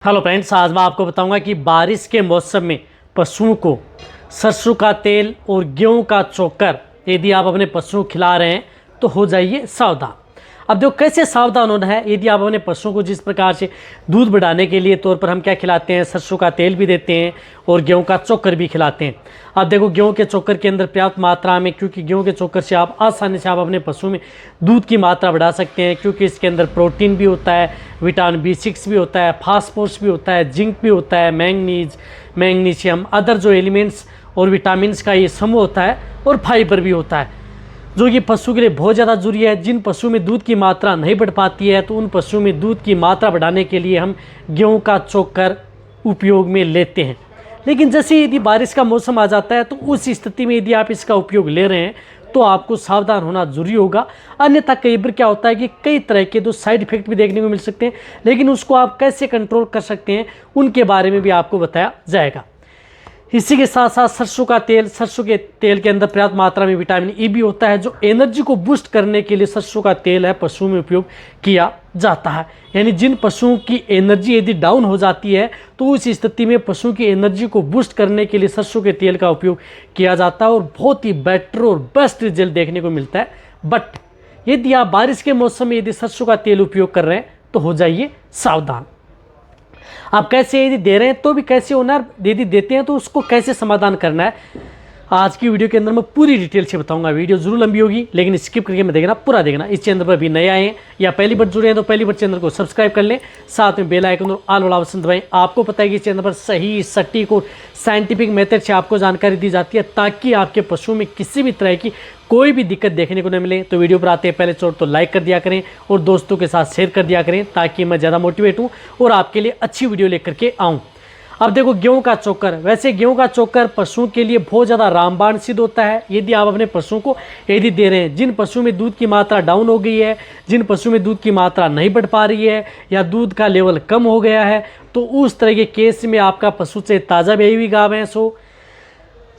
Hello friends, आज मैं आपको बताऊंगा कि बारिश के मौसम में पशुओं को सरसों का तेल और गेहूं का चोकर यदि आप अपने पशुओं को खिला रहे हैं तो हो जाइए सावधान। अब देखो कैसे सावधान होना है। यदि आप अपने पशुओं को जिस प्रकार से दूध बढ़ाने के लिए तौर पर हम क्या खिलाते हैं, सरसों का तेल भी देते हैं और गेहूं का चोकर भी खिलाते हैं। अब देखो गेहूं के चोकर के अंदर पर्याप्त मात्रा में, क्योंकि गेहूं के चोकर से आप आसानी से आप अपने पशु में दूध की मात्रा बढ़ा सकते हैं, क्योंकि इसके अंदर प्रोटीन भी होता है, विटामिन B6 भी होता है, फास्फोरस भी होता है, जिंक भी होता है, मैंगनीज, मैग्नीशियम, अदर जो एलिमेंट्स और विटामिन का ये समूह होता है, और फाइबर भी होता है जो कि पशु के लिए बहुत ज़्यादा जरूरी है। जिन पशु में दूध की मात्रा नहीं बढ़ पाती है तो उन पशुओं में दूध की मात्रा बढ़ाने के लिए हम गेहूं का चोकर उपयोग में लेते हैं। लेकिन जैसे यदि बारिश का मौसम आ जाता है तो उस स्थिति में यदि आप इसका उपयोग ले रहे हैं तो आपको सावधान होना जरूरी होगा। अन्यथा कई बार क्या होता है कि कई तरह के तो साइड इफेक्ट भी देखने को मिल सकते हैं, लेकिन उसको आप कैसे कंट्रोल कर सकते हैं उनके बारे में भी आपको बताया जाएगा। इसी के साथ साथ सरसों का तेल, सरसों के तेल के अंदर पर्याप्त मात्रा में विटामिन E भी होता है, जो एनर्जी को बूस्ट करने के लिए सरसों का तेल है पशुओं में उपयोग किया जाता है। यानी जिन पशुओं की एनर्जी यदि डाउन हो जाती है तो उस स्थिति में पशुओं की एनर्जी को बूस्ट करने के लिए सरसों के तेल का उपयोग किया जाता है और बहुत ही बेटर और बेस्ट रिजल्ट देखने को मिलता है। बट यदि आप बारिश के मौसम में यदि सरसों का तेल उपयोग कर रहे हैं तो हो जाइए सावधान। आप कैसे यदि दे रहे हैं तो भी कैसे होना है, यदि देते हैं तो उसको कैसे समाधान करना है, आज की वीडियो के अंदर मैं पूरी डिटेल से बताऊंगा। वीडियो जरूर लंबी होगी लेकिन स्किप करके मैं देखना, पूरा देखना। इस चैनल पर भी नए आए हैं या पहली बार जुड़े हैं तो पहली बार चैनल को सब्सक्राइब कर लें, साथ में बेल आइकन और ऑल वाला ऑप्शन दबाएं। आपको पता है कि इस चैनल पर सही, सटीक और साइंटिफिक मेथड से आपको जानकारी दी जाती है ताकि आपके पशुओं में किसी भी तरह की कोई भी दिक्कत देखने को न मिले। तो वीडियो पर आते हैं पहले चोट तो लाइक कर दिया करें और दोस्तों के साथ शेयर कर दिया करें ताकि मैं ज़्यादा मोटिवेट हूँ और आपके लिए अच्छी वीडियो लेकर के आऊँ। अब देखो गेहूं का चोकर, वैसे गेहूं का चोकर पशुओं के लिए बहुत ज़्यादा रामबाण सिद्ध होता है यदि आप अपने पशुओं को यदि दे रहे हैं। जिन पशुओं में दूध की मात्रा डाउन हो गई है, जिन पशुओं में दूध की मात्रा नहीं बढ़ पा रही है या दूध का लेवल कम हो गया है, तो उस तरह के केस में आपका पशु चाहे ताज़ा ब्याई हुई गाय भैंस हो,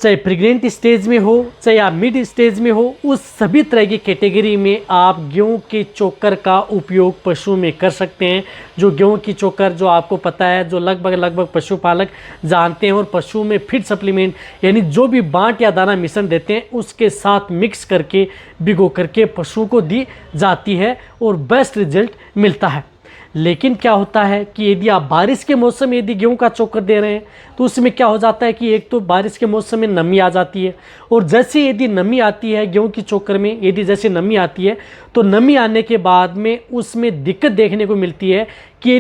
चाहे प्रेग्नेंट स्टेज में हो, चाहे आप मिड स्टेज में हो, उस सभी तरह की कैटेगरी में आप गेहूं के चोकर का उपयोग पशु में कर सकते हैं। जो गेहूं की चोकर जो आपको पता है, जो लगभग पशुपालक जानते हैं और पशु में फीड सप्लीमेंट यानी जो भी बांट या दाना मिश्रण देते हैं उसके साथ मिक्स करके भिगो करके पशुओं को दी जाती है और बेस्ट रिजल्ट मिलता है। लेकिन क्या होता है कि यदि आप बारिश के मौसम में यदि गेहूं का चोकर दे रहे हैं तो उसमें क्या हो जाता है कि एक तो बारिश के मौसम में नमी आ जाती है, और जैसे यदि नमी आती है गेहूं की चोकर में, यदि जैसे नमी आती है तो नमी आने के बाद में उसमें दिक्कत देखने को मिलती है कि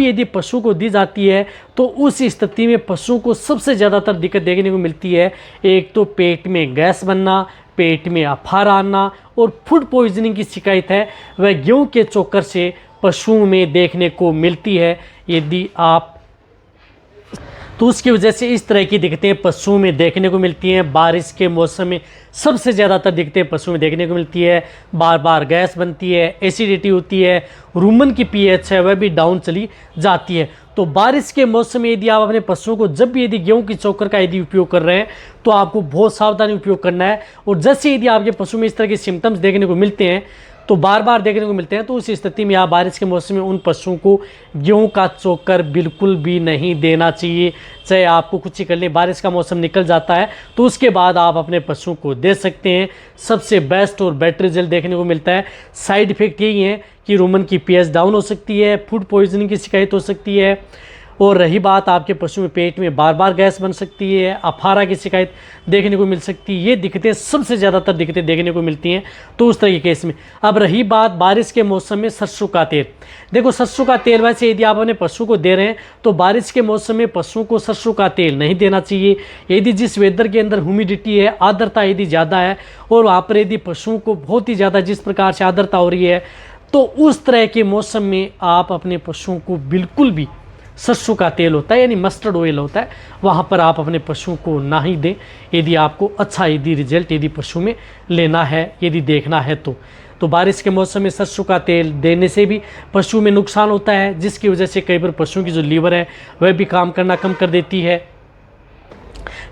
यदि पशु को दी जाती है तो उस स्थिति में पशु को सबसे ज़्यादातर दिक्कत देखने को मिलती है। एक तो पेट में गैस बनना, पेट में अफारा आना और फूड पॉइजनिंग की शिकायत है वह गेहूं के चोकर से पशुओं में देखने को मिलती है। यदि आप तो उसकी वजह से इस तरह की दिक्कतें पशुओं में देखने को मिलती हैं। बारिश के मौसम में सबसे ज़्यादातर दिक्कतें पशुओं में देखने को मिलती है। बार बार गैस बनती है, एसिडिटी होती है, रूमन की पीएच है वह भी डाउन चली जाती है। तो बारिश के मौसम में यदि आप अपने पशुओं को जब भी यदि गेहूं की चोकर का यदि उपयोग कर रहे हैं तो आपको बहुत सावधानी उपयोग करना है। और जैसे यदि आपके पशु में इस तरह के सिम्टम्स देखने को मिलते हैं तो बार बार देखने को मिलते हैं तो उस स्थिति में आप बारिश के मौसम में उन पशुओं को गेहूं का चोकर बिल्कुल भी नहीं देना चाहिए। चाहे आपको कुछ ही कर ले, बारिश का मौसम निकल जाता है तो उसके बाद आप अपने पशुओं को दे सकते हैं। सबसे बेस्ट और बेटर रिजल्ट देखने को मिलता है। साइड इफेक्ट यही है कि रूमन की पीएच डाउन हो सकती है, फूड पॉइजनिंग की शिकायत हो सकती है, और रही बात आपके पशु में पेट में बार बार गैस बन सकती है, अफारा की शिकायत देखने को मिल सकती है। ये दिक्कतें सबसे ज़्यादातर दिक्कतें देखने को मिलती हैं तो उस तरह के केस में। अब रही बात बारिश के मौसम में सरसों का तेल, देखो सरसों का तेल वैसे यदि आप अपने पशु को दे रहे हैं तो बारिश के मौसम में पशुओं को सरसों का तेल नहीं देना चाहिए। यदि जिस वेदर के अंदर ह्यूमिडिटी है, आर्द्रता यदि ज़्यादा है और वहाँ पर यदि पशुओं को बहुत ही ज़्यादा जिस प्रकार से आर्द्रता हो रही है तो उस तरह के मौसम में आप अपने पशुओं को बिल्कुल भी सरसों का तेल होता है यानी मस्टर्ड ऑयल होता है, वहाँ पर आप अपने पशुओं को ना ही दें यदि आपको अच्छा यदि रिजल्ट यदि पशु में लेना है, यदि देखना है तो बारिश के मौसम में सरसों का तेल देने से भी पशु में नुकसान होता है, जिसकी वजह से कई बार पशुओं की जो लीवर है वह भी काम करना कम कर देती है।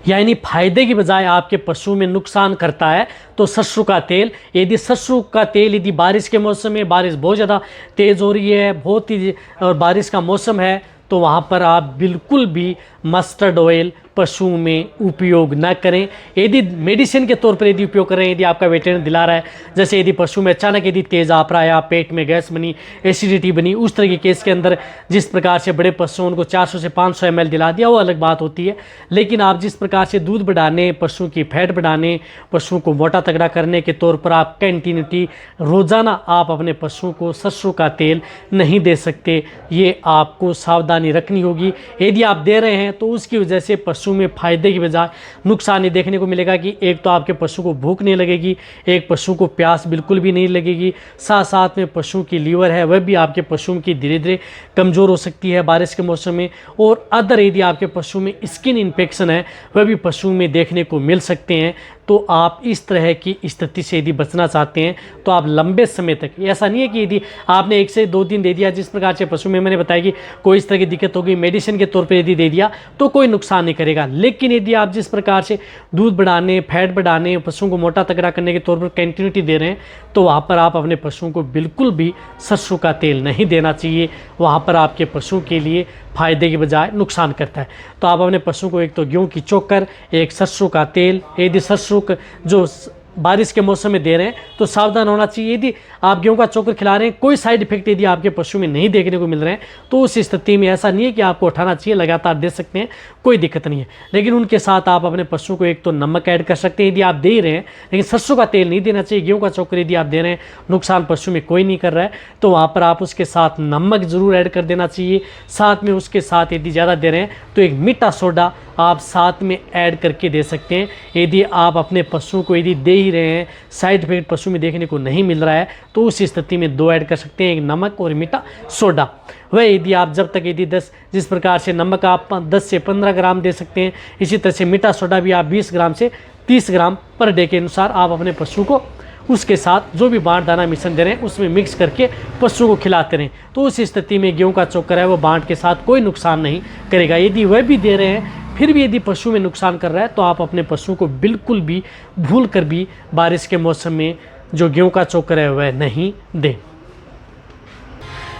यानी फायदे की बजाय आपके पशु में नुकसान करता है। तो सरसों का तेल, यदि सरसों का तेल यदि बारिश के मौसम में, बारिश बहुत ज़्यादा तेज़ हो रही है, बहुत ही और बारिश का मौसम है तो वहाँ पर आप बिल्कुल भी मस्टर्ड ऑयल पशु में उपयोग न करें। यदि मेडिसिन के तौर पर यदि उपयोग करें, यदि आपका वेटरनरी दिला रहा है, जैसे यदि पशु में अचानक यदि तेज़ाब आया, पेट में गैस बनी, एसिडिटी बनी, उस तरह के केस के अंदर जिस प्रकार से बड़े पशुओं को 400 से 500 ml दिला दिया, वो अलग बात होती है। लेकिन आप जिस प्रकार से दूध बढ़ाने, पशु की फैट बढ़ाने, पशु को मोटा तगड़ा करने के तौर पर आप कंटिन्यूटी रोज़ाना आप अपने पशुओं को सरसों का तेल नहीं दे सकते। ये आपको सावधानी रखनी होगी। यदि आप दे रहे हैं तो उसकी वजह से पशु में फायदे की बजाय नुकसान ही देखने को मिलेगा कि एक तो आपके पशु को भूख नहीं लगेगी, एक पशु को प्यास बिल्कुल भी नहीं लगेगी, साथ साथ में पशु की लीवर है वह भी आपके पशु की धीरे धीरे कमज़ोर हो सकती है बारिश के मौसम में। और अदर यदि आपके पशु में स्किन इन्फेक्शन है वह भी पशु में देखने को मिल सकते हैं। तो आप इस तरह की स्थिति से यदि बचना चाहते हैं तो आप लंबे समय तक, ऐसा नहीं है कि यदि आपने 1 से 2 दिन दे दिया, जिस प्रकार से पशु में मैंने बताया कि कोई इस तरह की दिक्कत होगी, मेडिसिन के तौर पर यदि दे दिया तो कोई नुकसान नहीं करेगा। लेकिन यदि आप जिस प्रकार से दूध बढ़ाने, फैट बढ़ाने, पशुओं को मोटा तगड़ा करने के तौर पर कंटिन्यूटी दे रहे हैं, तो वहाँ पर आप अपने पशुओं को बिल्कुल भी सरसों का तेल नहीं देना चाहिए। वहाँ पर आपके पशु के लिए फायदे की बजाय नुकसान करता है। तो आप अपने पशु को एक तो गेहूं की चोकर, एक सरसों का तेल, यदि सरसों का जो बारिश के मौसम में दे रहे हैं तो सावधान होना चाहिए। यदि आप गेहूं का चोकर खिला रहे हैं, कोई साइड इफेक्ट यदि आपके पशु में नहीं देखने को मिल रहे हैं, तो उस स्थिति में ऐसा नहीं है कि आपको उठाना चाहिए, लगातार दे सकते हैं, कोई दिक्कत नहीं है। लेकिन उनके साथ आप अपने पशु को एक तो नमक ऐड कर सकते हैं यदि आप दे ही रहे हैं, लेकिन सरसों का तेल नहीं देना चाहिए। गेहूं का चोकर यदि आप दे रहे हैं, नुकसान पशु में कोई नहीं कर रहा है, तो वहाँ पर आप उसके साथ नमक ज़रूर ऐड कर देना चाहिए। साथ में उसके साथ यदि ज़्यादा दे रहे हैं तो एक मीठा सोडा आप साथ में ऐड करके दे सकते हैं। यदि आप अपने पशु को यदि दे ही रहे हैं, साइड इफेक्ट पशु में देखने को नहीं मिल रहा है, तो उस स्थिति में 2 ऐड कर सकते हैं, एक नमक और मीठा सोडा। वह यदि आप जब तक यदि 10, जिस प्रकार से नमक आप 10 से 15 ग्राम दे सकते हैं, इसी तरह से मीठा सोडा भी आप 20 ग्राम से 30 ग्राम पर डे के अनुसार आप अपने पशु को उसके साथ जो भी बांट दाना मिश्रण दे रहे हैं उसमें मिक्स करके पशु को खिलाते रहें। तो उस स्थिति में गेहूं का चोकर है वो बांट के साथ कोई नुकसान नहीं करेगा। यदि वह भी दे रहे हैं फिर भी यदि पशु में नुकसान कर रहा है, तो आप अपने पशु को बिल्कुल भी भूल कर भी बारिश के मौसम में जो गेहूं का चोकर है वह नहीं दें।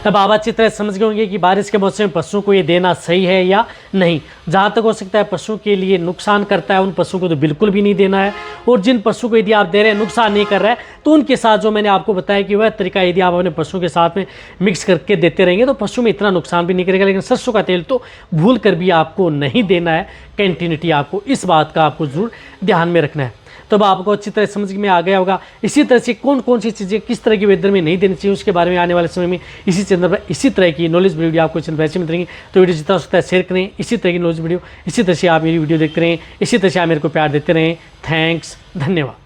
अब आप अच्छी तरह समझ गए होंगे कि बारिश के मौसम में पशुओं को ये देना सही है या नहीं। जहाँ तक हो सकता है पशु के लिए नुकसान करता है, उन पशुओं को तो बिल्कुल भी नहीं देना है। और जिन पशु को यदि आप दे रहे हैं नुकसान नहीं कर रहा है, तो उनके साथ जो मैंने आपको बताया कि वह तरीका यदि आप अपने पशु के साथ में मिक्स करके देते रहेंगे तो पशु में इतना नुकसान भी नहीं करेगा। लेकिन सरसों का तेल तो भूल कर भी आपको नहीं देना है, कंटिन्यूटी आपको इस बात का आपको ज़रूर ध्यान में रखना है। तब आपको अच्छी तरह समझ में आ गया होगा। इसी तरह से कौन कौन सी चीज़ें किस तरह की वेदर में नहीं देनी चाहिए उसके बारे में आने वाले समय में इसी चैनल पर इसी तरह की नॉलेज वीडियो आपको चैनल पर ऐसे मिलेंगी। तो वीडियो जितना हो सकता है शेयर करें, इसी तरह की नॉलेज वीडियो इसी तरह से आप मेरी वीडियो देखते रहें, इसी तरह से आप मेरे को प्यार देते रहें। थैंक्स, धन्यवाद।